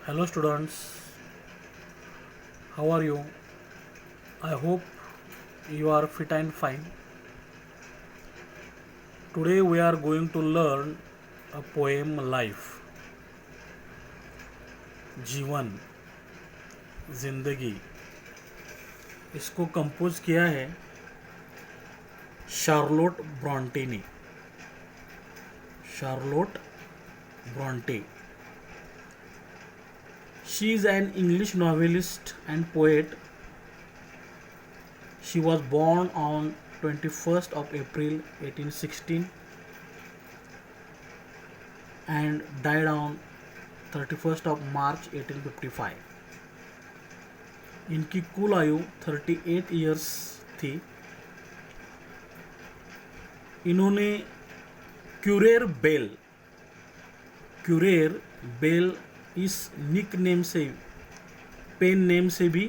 Hello students, how are you? I hope you are fit and fine. Today we are going to learn a poem Life. जीवन, जिंदगी, इसको compose किया है Charlotte Brontë ने। Charlotte Brontë. She is an English novelist and poet. She was born on 21st of April 1816 and died on 31st of March 1855. इनकी कुल आयु 38 years थी. इन्होंने क्यूरेर बेल इस निक नेम से, पेन नेम से भी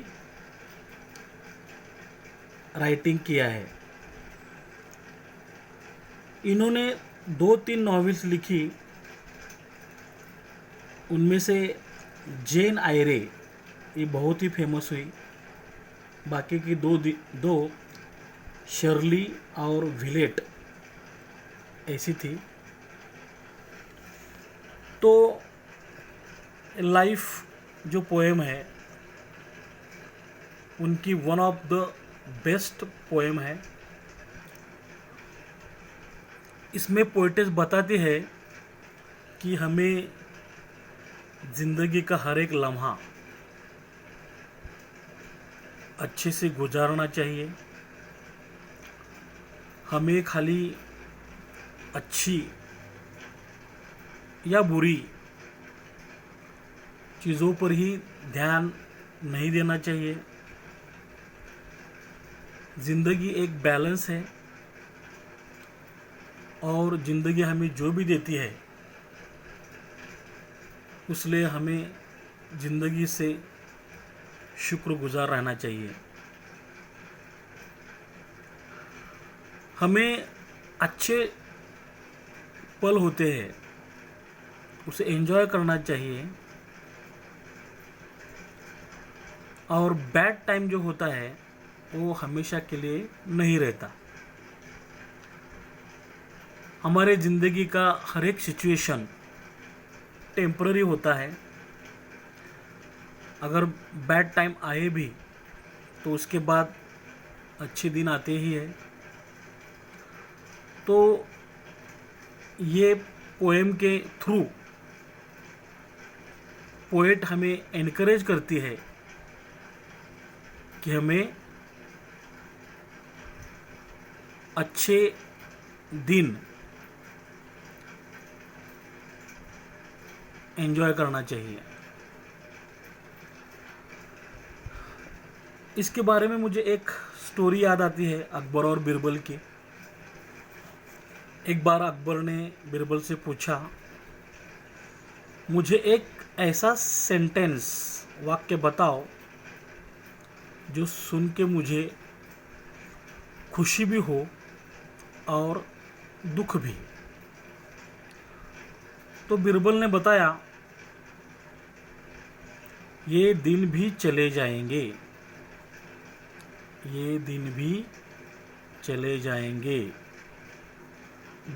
राइटिंग किया है. इन्होंने 2-3 नॉवेल्स लिखी. उनमें से जेन आयरे ये बहुत ही फेमस हुई. बाकी की दो शर्ली और विलेट ऐसी थी. तो लाइफ जो पोएम है उनकी one of the best poem है. इसमें पोएटेस बताती है कि हमें ज़िंदगी का हर एक लम्हा अच्छे से गुजारना चाहिए. हमें खाली अच्छी या बुरी चीज़ों पर ही ध्यान नहीं देना चाहिए. ज़िंदगी एक बैलेंस है और ज़िंदगी हमें जो भी देती है उसलिए हमें ज़िंदगी से शुक्रगुजार रहना चाहिए. हमें अच्छे पल होते हैं उसे एंजॉय करना चाहिए और बैड टाइम जो होता है वो हमेशा के लिए नहीं रहता. हमारे ज़िंदगी का हर एक सिचुएशन टेम्पररी होता है. अगर बैड टाइम आए भी तो उसके बाद अच्छे दिन आते ही है. तो ये पोएम के थ्रू पोएट हमें एनकरेज करती है कि हमें अच्छे दिन एंजॉय करना चाहिए. इसके बारे में मुझे एक स्टोरी याद आती है अकबर और बीरबल की. एक बार अकबर ने बीरबल से पूछा, मुझे एक ऐसा सेंटेंस वाक्य बताओ जो सुन के मुझे खुशी भी हो और दुख भी. तो बीरबल ने बताया, ये दिन भी चले जाएंगे, ये दिन भी चले जाएंगे.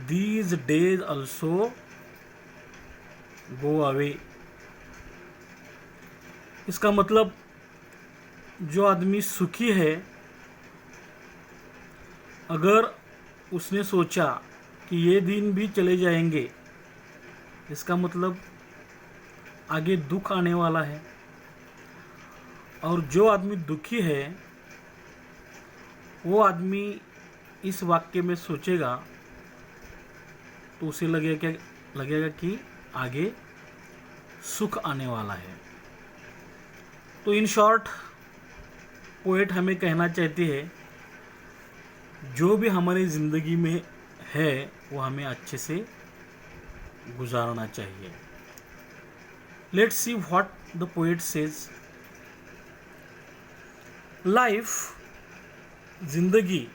These days also go away. इसका मतलब जो आदमी सुखी है, अगर उसने सोचा कि ये दिन भी चले जाएंगे, इसका मतलब आगे दुख आने वाला है. और जो आदमी दुखी है वो आदमी इस वाक्य में सोचेगा तो उसे लगेगा कि आगे सुख आने वाला है. तो इन शॉर्ट पोएट हमें कहना चाहती है जो भी हमारी ज़िंदगी में है वो हमें अच्छे से गुजारना चाहिए. Let's see what the poet says. Life, जिंदगी,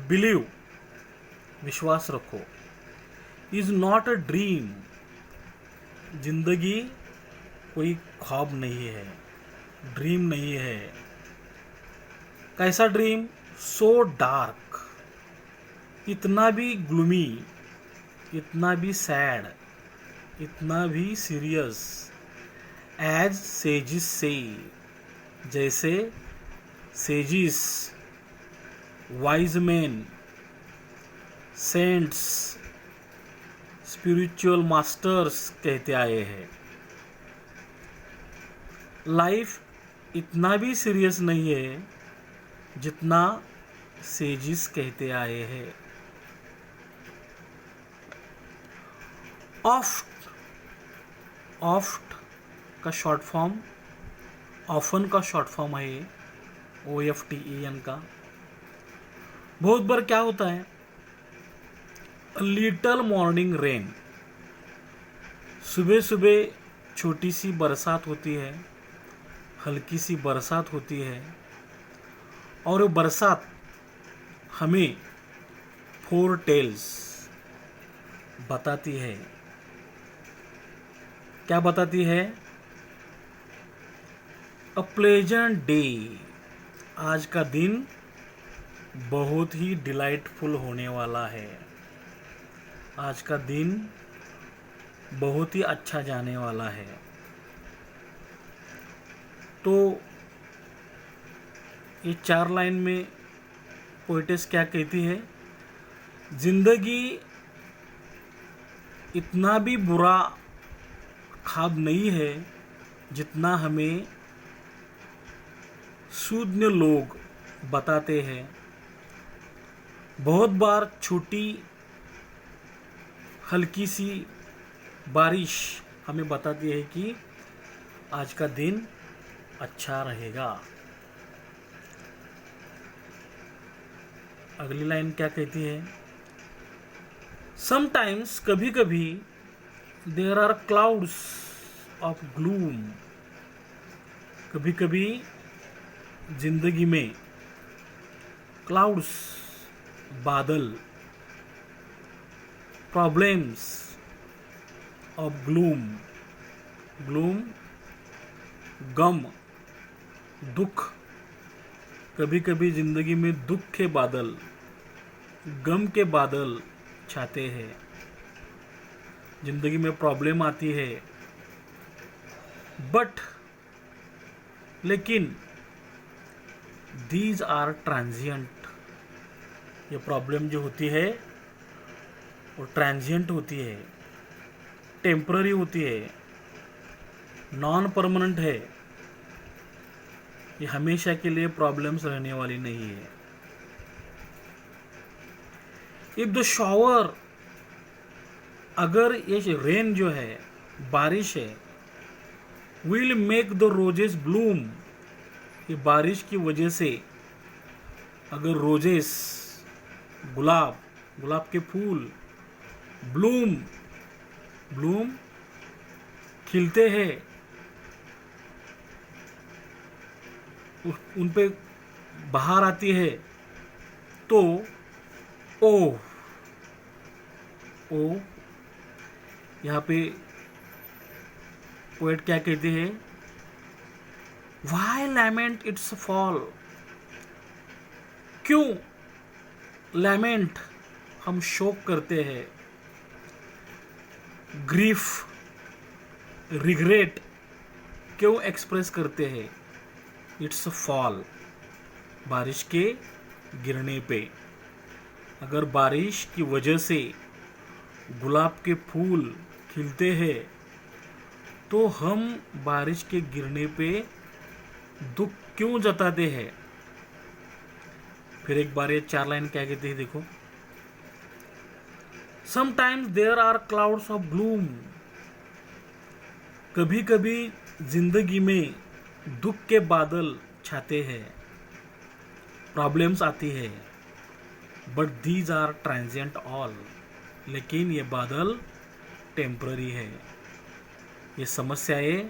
बिलीव, विश्वास रखो, इज नॉट अ ड्रीम. जिंदगी कोई ख्वाब नहीं है, ड्रीम नहीं है। कैसा ड्रीम? सो डार्क, इतना भी ग्लूमी, इतना भी सैड, इतना भी सीरियस। एज सेजिस से, जैसे sages, wise man, saints, spiritual masters कहते आए हैं। लाइफ इतना भी सीरियस नहीं है जितना सेजिस कहते आए हैं। ऑफ्ट, ऑफ्ट का शॉर्ट फॉर्म, ऑफन का शॉर्ट फॉर्म है OFTEN का। बहुत बार क्या होता है, लिटल मॉर्निंग रेन, सुबह सुबह छोटी सी बरसात होती है, हल्की सी बरसात होती है, और वो बरसात हमें 4 टेल्स बताती है। क्या बताती है? अ प्लेजेंट डे, आज का दिन बहुत ही डिलाइटफुल होने वाला है, आज का दिन बहुत ही अच्छा जाने वाला है। तो ये 4 लाइन में पोएटेस क्या कहती है? जिंदगी इतना भी बुरा ख्वाब नहीं है जितना हमें सूझने लोग बताते हैं। बहुत बार छोटी हल्की सी बारिश हमें बताती है कि आज का दिन अच्छा रहेगा। अगली लाइन क्या कहती है? समटाइम्स, कभी कभी, there are clouds of gloom, कभी कभी जिंदगी में क्लाउड्स, बादल, प्रॉब्लम्स ऑफ ग्लूम, ग्लूम गम, दुख, कभी कभी जिंदगी में दुख के बादल, गम के बादल छाते हैं। जिंदगी में प्रॉब्लम आती है, बट लेकिन दीज आर ट्रांजिएंट, ये प्रॉब्लम जो होती है वो ट्रांजिएंट होती है, टेम्पररी होती है, नॉन परमानेंट है। ये हमेशा के लिए प्रॉब्लम्स रहने वाली नहीं है। इफ द शॉवर, अगर ये रेन जो है, बारिश है, will make the roses Bloom, ये बारिश की वजह से अगर रोजेस, गुलाब, गुलाब के फूल, ब्लूम, ब्लूम खिलते हैं, उन पे बाहर आती है, तो ओ यहाँ पे पोएट क्या कहते हैं? Why lament its fall? क्यों लैमेंट, हम शोक करते हैं, ग्रीफ, रिग्रेट क्यों एक्सप्रेस करते हैं? इट्स फॉल, बारिश के गिरने पे। अगर बारिश की वजह से गुलाब के फूल खिलते हैं तो हम बारिश के गिरने पे दुख क्यों जताते हैं? फिर एक बार ये 4 लाइन क्या कहते हैं, देखो। Sometimes there are clouds of gloom, कभी कभी जिंदगी में दुख के बादल छाते हैं, प्रॉब्लम्स आती है, but these are transient all, लेकिन ये बादल टेम्पररी है। ये समस्याएं,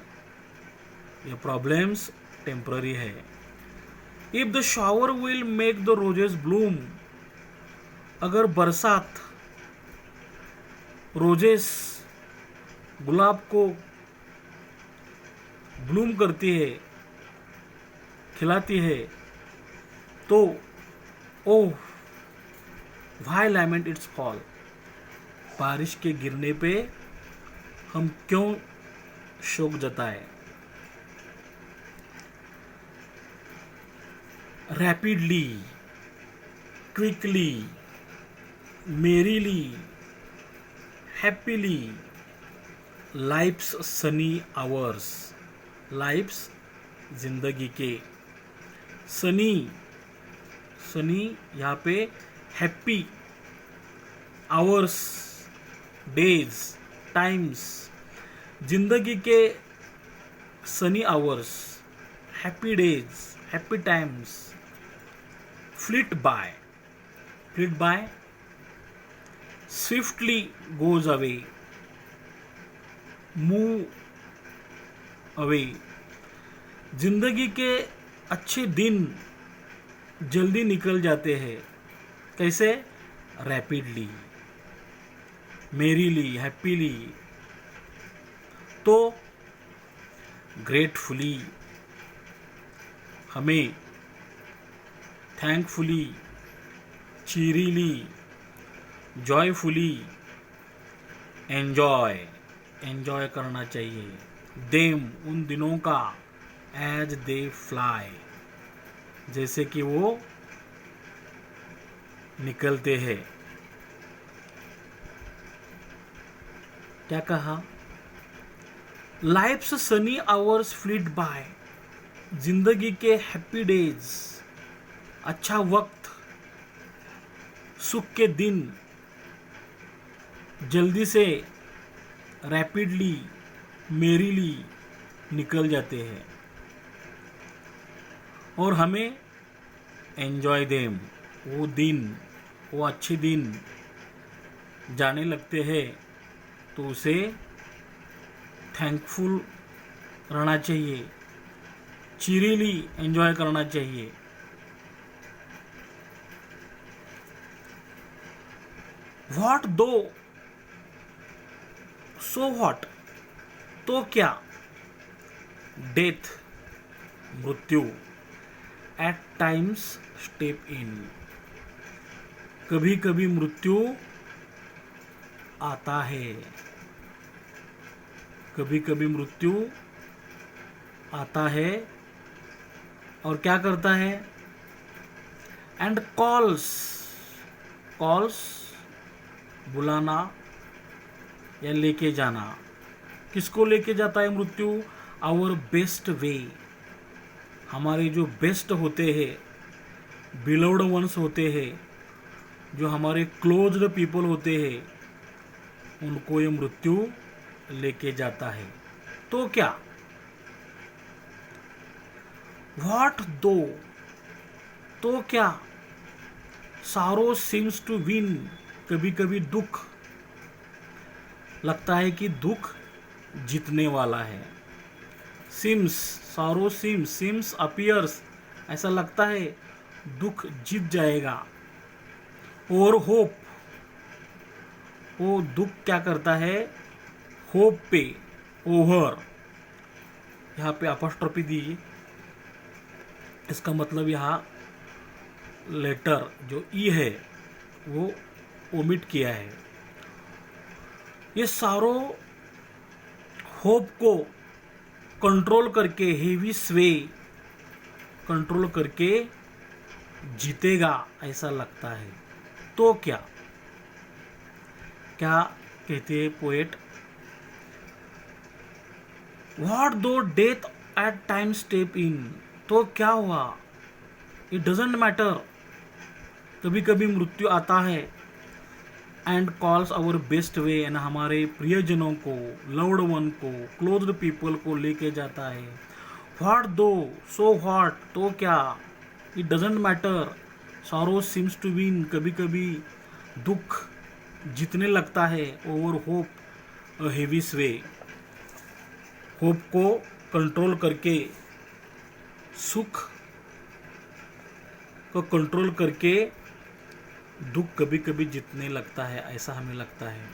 ये प्रॉब्लम्स टेम्पररी है। If the shower will make the roses bloom, अगर बरसात रोजेस, गुलाब को ब्लूम करती है, खिलाती है, तो oh why lament its fall, बारिश के गिरने पे हम क्यों शोक जताए। Rapidly, quickly, merrily, happily, life's sunny hours, life's जिंदगी के, सनी, सनी यहाँ पे हैप्पी, आवर्स डेज टाइम्स, जिंदगी के sunny hours, happy days happy times, flit by, flit by, swiftly goes away, move away, जिंदगी के अच्छे दिन जल्दी निकल जाते हैं। कैसे? Rapidly, merrily, happily. तो ग्रेटफुली, हमें thankfully, cheerily, joyfully enjoy, enjoy करना चाहिए। देम, उन दिनों का, एज दे फ्लाई, जैसे कि वो निकलते हैं। क्या कहा? Life's sunny hours fleet by, जिंदगी के हैप्पी डेज, अच्छा वक्त, सुख के दिन जल्दी से, रैपिडली, मेरीली निकल जाते हैं और हमें एंजॉय देम, वो दिन, वो अच्छे दिन जाने लगते हैं, तो उसे थैंकफुल रहना चाहिए, चीरीली एंजॉय करना चाहिए। व्हाट दो, सो व्हाट, तो क्या, डेथ, मृत्यु, एट टाइम्स स्टेप इन, कभी कभी मृत्यु आता है, कभी कभी मृत्यु आता है और क्या करता है? एंड कॉल्स, कॉल्स बुलाना या लेके जाना। किसको लेके जाता है मृत्यु? आवर बेस्ट वे, हमारे जो बेस्ट होते हैं, बिलोव्ड वंस होते हैं, जो हमारे क्लोज्ड पीपल होते हैं, उनको ये मृत्यु लेके जाता है। तो क्या? व्हाट दो, तो क्या, सारो सीम्स टू विन, कभी कभी दुख लगता है कि दुख जीतने वाला है। सिम्स, सारो सिम्स, सिम्स अपीयर्स, ऐसा लगता है दुख जीत जाएगा। और होप, वो दुख क्या करता है? होप पे, ओवर, यहाँ पे अपॉस्ट्रोफी दीजिए, इसका मतलब यहाँ लेटर जो ई है वो ओमिट किया है। ये सारो होप को कंट्रोल करके, हेवी स्वे कंट्रोल करके जीतेगा ऐसा लगता है। तो क्या, क्या कहते हैं poet? What though death at time step in, तो क्या हुआ? इट डजेंट मैटर, कभी कभी मृत्यु आता है। And calls our best way, and हमारे प्रियजनों को, लव्ड वन को, क्लोज्ड पीपल को लेके जाता है। व्हाट दो, सो व्हाट, तो क्या, it doesn't matter, sorrow seems to win, कभी कभी दुख जीतने लगता है। Over hope a heavy sway, hope को कंट्रोल करके, सुख को कंट्रोल करके दुख कभी कभी जीतने लगता है, ऐसा हमें लगता है।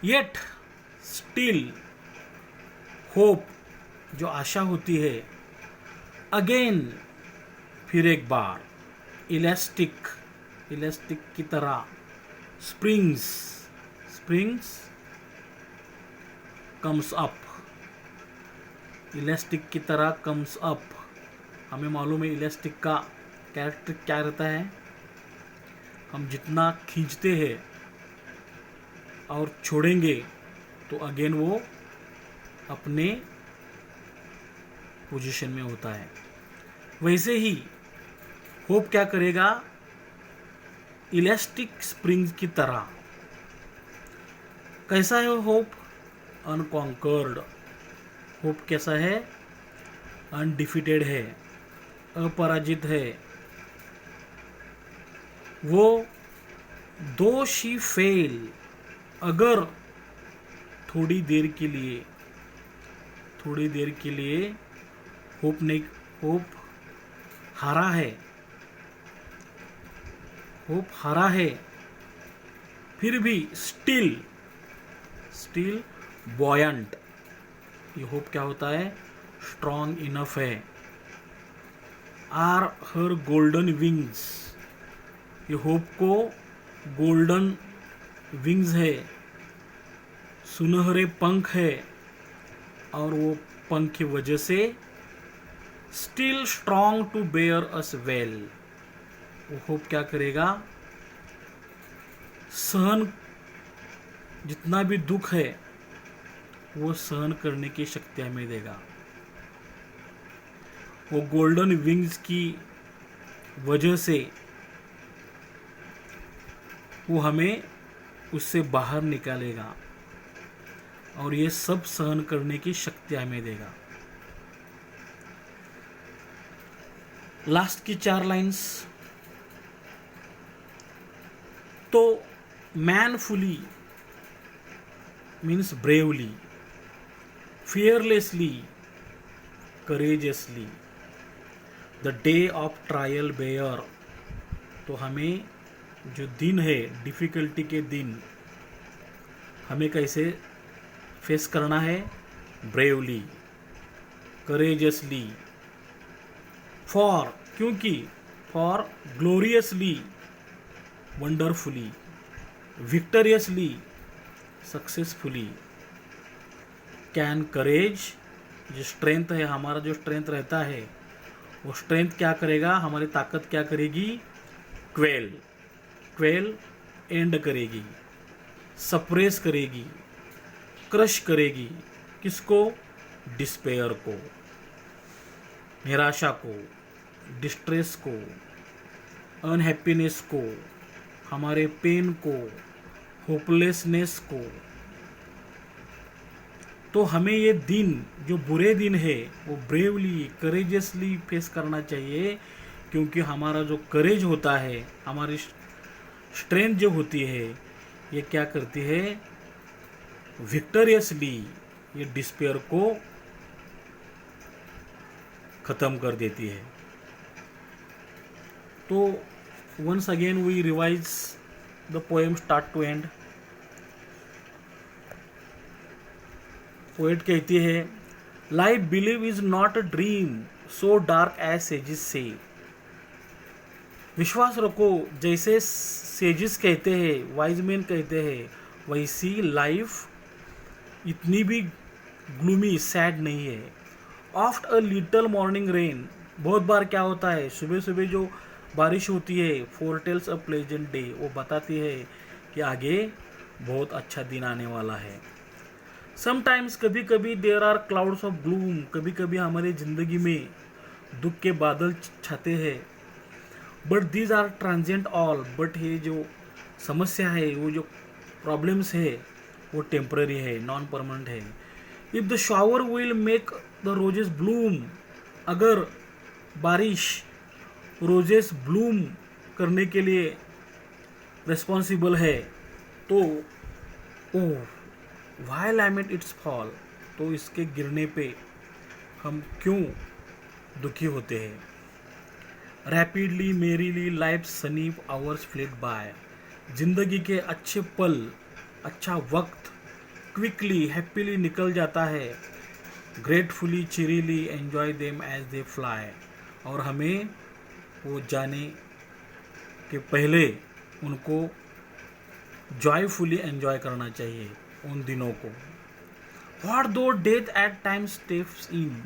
येट स्टिल होप जो आशा होती है, अगेन फिर एक बार इलास्टिक की तरह स्प्रिंग्स कम्स अप, इलास्टिक की तरह कम्स अप। हमें मालूम है इलास्टिक का कैरेक्टर क्या रहता है, हम जितना खींचते हैं और छोड़ेंगे तो अगेन वो अपने पोजीशन में होता है। वैसे ही होप क्या करेगा, इलास्टिक स्प्रिंग्स की तरह। कैसा है होप? अनकॉन्कर्ड। होप कैसा है? अनडिफिटेड है, अपराजित है। वो दो शी फेल, अगर थोड़ी देर के लिए होप हारा है, फिर भी स्टिल बॉयंट। ये होप क्या होता है? स्ट्रॉन्ग इनफ है। आर हर गोल्डन विंग्स, ये होप को गोल्डन विंग्स है, सुनहरे पंख है, और वो पंख की वजह से still strong to bear us well. वो होप क्या करेगा? सहन, जितना भी दुख है वो सहन करने की शक्ति हमें देगा। वो गोल्डन विंग्स की वजह से वो हमें उससे बाहर निकालेगा और ये सब सहन करने की शक्ति हमें देगा। लास्ट की 4 लाइंस। तो manfully means bravely, fearlessly, courageously, the day of trial bear। तो हमें जो दिन है, डिफिकल्टी के दिन, हमें कैसे फेस करना है? ब्रेवली, करेजियसली, फॉर, क्योंकि for gloriously, wonderfully, victoriously, successfully. Can courage, जो स्ट्रेंथ है, हमारा जो स्ट्रेंथ रहता है, वो स्ट्रेंथ क्या करेगा? हमारी ताकत क्या करेगी? क्वेल एंड करेगी, सप्रेस करेगी, क्रश करेगी। किसको? डिस्पेयर को, निराशा को, डिस्ट्रेस को, अनहैप्पीनेस को, हमारे पेन को, होपलेसनेस को। तो हमें ये दिन, जो बुरे दिन है, वो ब्रेवली, करेजियसली फेस करना चाहिए, क्योंकि हमारा जो करेज होता है, हमारी स्ट्रेंथ जो होती है, ये क्या करती है? विक्टोरियसली ये डिस्पेयर को खत्म कर देती है। तो once again we revise the poem start to end. Poet कहती है, life believe is not a dream so dark as sages say. विश्वास रखो, जैसे सेजिस कहते हैं, वाइज मैन कहते हैं, वैसी लाइफ इतनी भी ग्लूमी, सैड नहीं है। Oft a little morning rain, बहुत बार क्या होता है, सुबह सुबह जो बारिश होती है, फोरटेल्स अ प्लेजेंट डे, वो बताती है कि आगे बहुत अच्छा दिन आने वाला है। समटाइम्स, कभी कभी, there are clouds of gloom, कभी कभी हमारे ज़िंदगी में दुख के बादल छाते हैं। But these are transient all, but ये जो समस्या है, वो जो प्रॉब्लम्स है, वो टेम्पररी है, नॉन परमानेंट है। If the shower will make the roses bloom, अगर बारिश रोजेस ब्लूम करने के लिए रिस्पॉन्सिबल है, तो oh why lament its fall, तो इसके गिरने पे हम क्यों दुखी होते हैं। Rapidly merrily life sunny hours fled by, जिंदगी के अच्छे पल, अच्छा वक्त क्विकली हैप्पीली निकल जाता है। Gratefully cheerily enjoy them as they fly, और हमें वो जाने के पहले उनको जॉयफुली एन्जॉय करना चाहिए उन दिनों को। What though death at times steps in,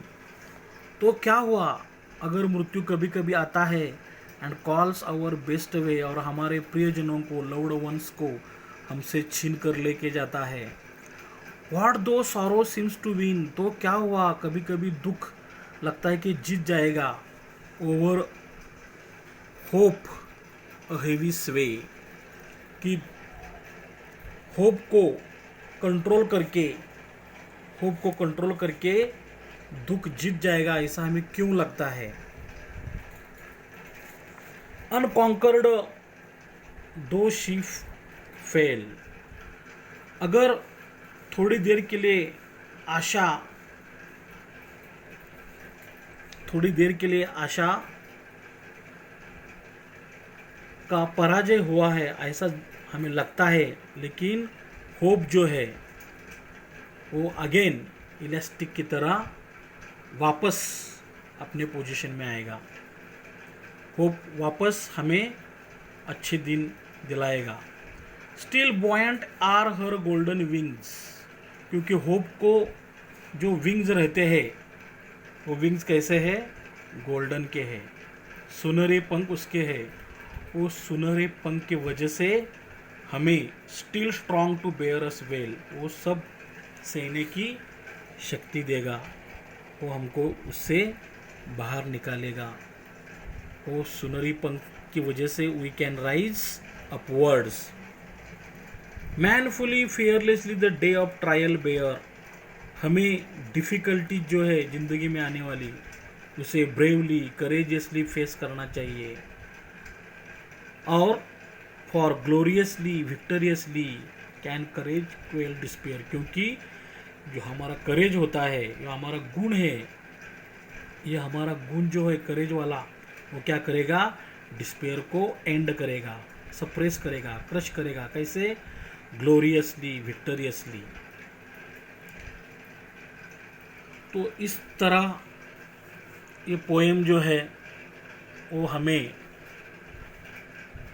तो क्या हुआ अगर मृत्यु कभी कभी आता है, and calls our best way, और हमारे प्रियजनों को, लव्ड वंस को हमसे छीन कर लेके जाता है। व्हाट दो सॉरो सीम्स टू विन, तो क्या हुआ कभी कभी दुख लगता है कि जीत जाएगा, ओवर होप अ हेवी स्वे, कि होप को कंट्रोल करके दुख जीत जाएगा, ऐसा हमें क्यों लगता है। अनकॉन्कर्ड दो शी फेल, अगर थोड़ी देर के लिए आशा का पराजय हुआ है ऐसा हमें लगता है, लेकिन होप जो है वो अगेन इलास्टिक की तरह वापस अपने पोजीशन में आएगा। होप वापस हमें अच्छे दिन दिलाएगा। Still buoyant are her golden wings, क्योंकि होप को जो विंग्स रहते हैं वो विंग्स कैसे है, गोल्डन के हैं, सुनहरे पंख उसके हैं। वो सुनहरे पंख की वजह से हमें still strong to bear us well, वो सब सहने की शक्ति देगा, वो हमको उससे बाहर निकालेगा। वो सुनहरी पंख की वजह से we can rise upwards. Manfully fearlessly the day of trial bear, हमें डिफ़िकल्टी जो है ज़िंदगी में आने वाली उसे ब्रेवली करेजियसली फेस करना चाहिए। और for gloriously victoriously can courage quell despair, क्योंकि जो हमारा करेज होता है, जो हमारा गुण है, ये हमारा गुण जो है करेज वाला, वो क्या करेगा, डिस्पेयर को एंड करेगा, सप्रेस करेगा, क्रश करेगा। कैसे, ग्लोरियसली विक्टोरियसली। तो इस तरह ये पोएम जो है वो हमें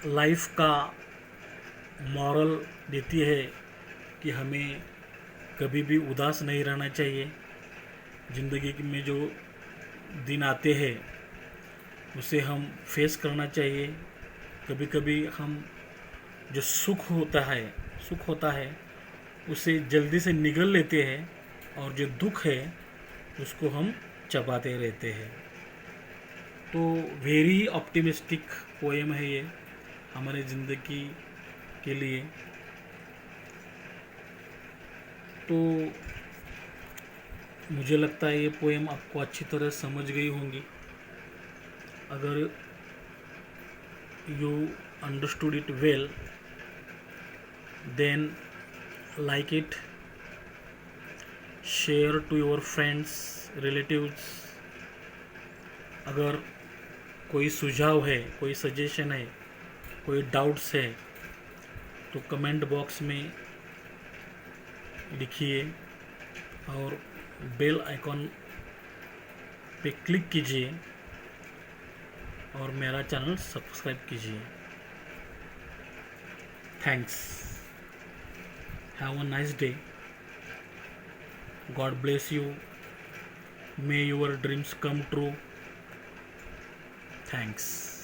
लाइफ का मॉरल देती है कि हमें कभी भी उदास नहीं रहना चाहिए। ज़िंदगी में जो दिन आते हैं उसे हम फेस करना चाहिए। कभी कभी हम जो सुख होता है उसे जल्दी से निगल लेते हैं, और जो दुख है उसको हम चबाते रहते हैं। तो वेरी ऑप्टिमिस्टिक पोएम है ये हमारे ज़िंदगी के लिए। तो मुझे लगता है ये पोएम आपको अच्छी तरह समझ गई होंगी। अगर you understood it well, then like it, share to your friends, relatives. अगर कोई सुझाव है, कोई सजेशन है, कोई डाउट्स है, तो कमेंट बॉक्स में लिखिए और बेल आइकॉन पे क्लिक कीजिए और मेरा चैनल सब्सक्राइब कीजिए। Thanks. Have a nice day. God bless you. May your dreams come true. Thanks.